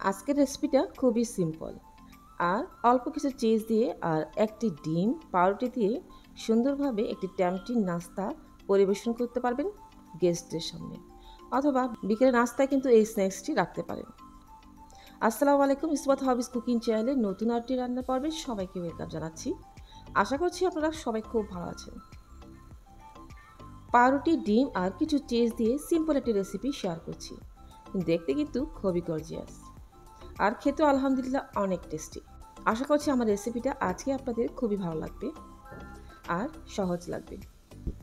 আজকের রেসিপিটা খুবই সিম্পল আর অল্প কিছু চিজ দিয়ে আর একটি ডিম পাউরুটি দিয়ে সুন্দরভাবে একটি টেম্পটিং নাস্তা পরিবেশন করতে পারবেন গেস্টদের সামনে, অথবা বিকেলের নাস্তায় কিন্তু এই স্ন্যাক্সটি রাখতে পারেন। আসসালামু আলাইকুম, ইসবাত হবিস কুকিং চ্যানেলের নতুন আরটি রান্না পর্বে সবাইকে ওয়েলকাম জানাচ্ছি। আশা করছি আপনারা সবাই খুব ভালো আছেন। পাউরুটি, ডিম আর কিছু চিজ দিয়ে সিম্পল একটি রেসিপি শেয়ার করছি। দেখতে কিন্তু খুবই গর্জিয়াস আর খেতেও আলহামদুলিল্লাহ অনেক টেস্টি। আশা করছি আমার রেসিপিটা আজকে আপনাদের খুবই ভালো লাগবে আর সহজ লাগবে।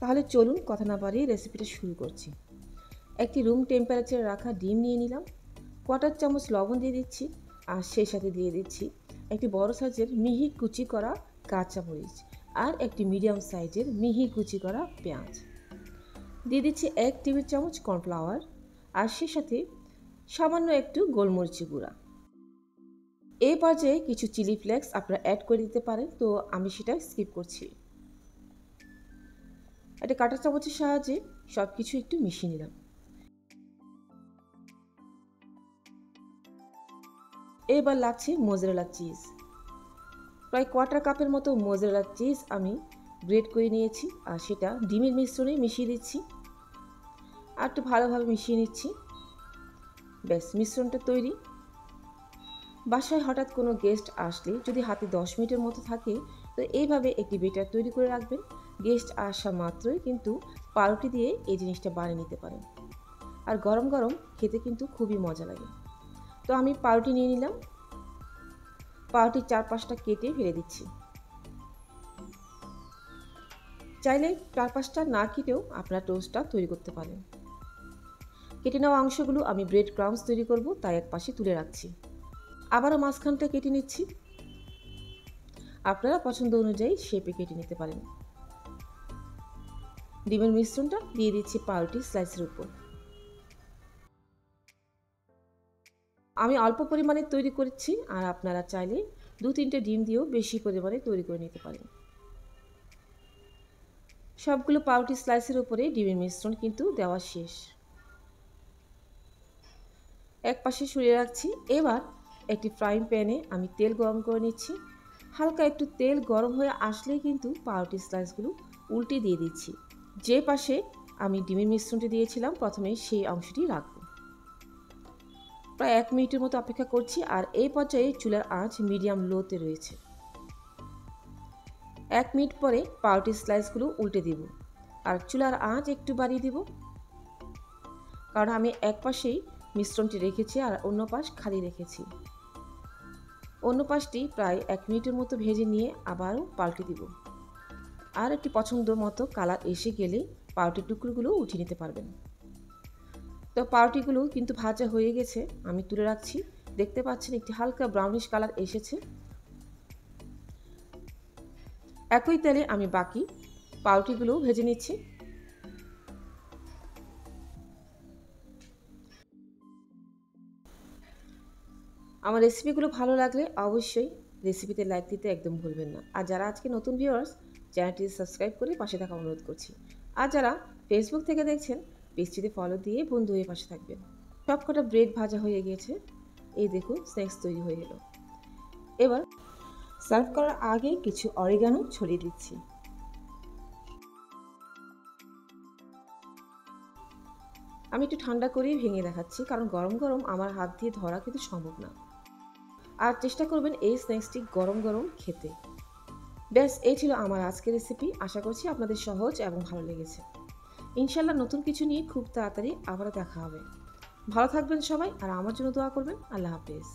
তাহলে চলুন কথা না বাড়িয়ে রেসিপিটা শুরু করছি। একটি রুম টেম্পারেচারে রাখা ডিম নিয়ে নিলাম, কোয়ার্টার চামচ লবণ দিয়ে দিচ্ছি আর সেই সাথে দিয়ে দিচ্ছি একটি বড় সাইজের মিহি কুচি করা কাঁচামরিচ আর একটি মিডিয়াম সাইজের মিহি কুচি করা পেঁয়াজ। দিয়ে দিচ্ছি 1 টেবিল চামচ কর্নফ্লাওয়ার আর সেই সাথে সামান্য একটু গোলমরিচি গুঁড়া। এই পর্যায়ে কিছু চিলি ফ্লেক্স আপনারা অ্যাড করে দিতে পারেন, তো আমি সেটা স্কিপ করছি। একটা কাঁটা চামচের সাহায্যে সব কিছু একটু মিশিয়ে নিলাম। এবার লাগছে মোজারেলা চিজ। প্রায় কোয়ার্টার কাপের মতো মোজারেলা চিজ আমি গ্রেট করে নিয়েছি আর সেটা ডিমের মিশ্রণে মিশিয়ে দিচ্ছি আর একটু ভালোভাবে মিশিয়ে নিচ্ছি। ব্যাস, মিশ্রণটা তৈরি। বাসায় হঠাৎ কোনো গেস্ট আসলে যদি হাতে 10 মিনিটের মতো থাকে, তো এইভাবে একটি বেটার তৈরি করে রাখবেন। গেস্ট আসা মাত্রই কিন্তু পাউরুটি দিয়ে এই জিনিসটা বানিয়ে নিতে পারেন আর গরম গরম খেতে কিন্তু খুবই মজা লাগে। তো আমি পাউরুটি নিয়ে নিলাম, পাউরুটির 4-5টা কেটে ফেলে দিচ্ছি। চাইলে 4-5টা না কেটেও আপনারা টোস্টটা তৈরি করতে পারেন। কেটে নেওয়া অংশগুলো আমি ব্রেড ক্রাম্বস তৈরি করব, তাই এক পাশে তুলে রাখছি। আবারও মাঝখানটা কেটে নিচ্ছি। আপনারা পছন্দ অনুযায়ী শেপে কেটে নিতে পারেন। ডিমের মিশ্রণটা দিয়ে দিচ্ছি পাউরুটি স্লাইসের উপর। আমি অল্প পরিমাণে তৈরি করেছি আর আপনারা চাইলে 2-3টে ডিম দিয়েও বেশি পরিমাণে তৈরি করে নিতে পারেন। সবগুলো পাউরুটি স্লাইসের উপরে ডিমের মিশ্রণ কিন্তু দেওয়া শেষ। এক পাশে সরিয়ে রাখছি। এবার একটি ফ্রাইং প্যানে আমি তেল গরম করে নিচ্ছি। হালকা একটু তেল গরম হয়ে আসলেই কিন্তু পাউরুটি স্লাইসগুলো উল্টে দিয়ে দিচ্ছি। যে পাশে আমি ডিমের মিশ্রণটি দিয়েছিলাম প্রথমে, সেই অংশটি রাখব। প্রায় 1 মিনিটের মতো অপেক্ষা করছি আর এই পর্যায়ে চুলার আঁচ মিডিয়াম লোতে রয়েছে। 1 মিনিট পরে পাউরুটি স্লাইসগুলো উল্টে দিব আর চুলার আঁচ একটু বাড়িয়ে দিব, কারণ আমি এক পাশেই মিশ্রণটি রেখেছি আর অন্য পাশ খালি রেখেছি। অন্য পাশটি প্রায় 1 মিনিটের মতো ভেজে নিয়ে আবারও পাল্টে দিব। আর একটি পছন্দ মতো কালার এসে গেলে পাউরুটির টুকরোগুলো উঠিয়ে নিতে পারবেন। তো পাউরুটিগুলো কিন্তু ভাজা হয়ে গেছে, আমি তুলে রাখছি। দেখতে পাচ্ছেন একটি হালকা ব্রাউনিশ কালার এসেছে। একই তেলে আমি বাকি পাউরুটিগুলো ভেজে নিচ্ছি। আমার রেসিপিগুলো ভালো লাগলে অবশ্যই রেসিপিতে লাইক দিতে একদম ভুলবেন না। আর যারা আজকে নতুন ভিউয়ার্স, চ্যানেলটি সাবস্ক্রাইব করে পাশে থাকা অনুরোধ করছি। আর যারা ফেসবুক থেকে দেখছেন, পেজটিতে ফলো দিয়ে বন্ধু হয়ে পাশে থাকবেন। সবকটা ব্রেড ভাজা হয়ে গিয়েছে, এই দেখুন স্ন্যাক্স তৈরি হয়ে গেল। এবার সার্ভ করার আগে কিছু অরিগানো ছড়িয়ে দিচ্ছি। আমি একটু ঠান্ডা করেই ভেঙে দেখাচ্ছি, কারণ গরম গরম আমার হাত দিয়ে ধরা কিন্তু সম্ভব না। আর চেষ্টা করবেন এই স্ন্যাক্সটি গরম গরম খেতে। ব্যাস, এই ছিল আমার আজকের রেসিপি। আশা করছি আপনাদের সহজ এবং ভালো লেগেছে। ইনশাল্লাহ নতুন কিছু নিয়ে খুব তাড়াতাড়ি আবারও দেখা হবে। ভালো থাকবেন সবাই আর আমার জন্য দোয়া করবেন। আল্লাহ হাফেজ।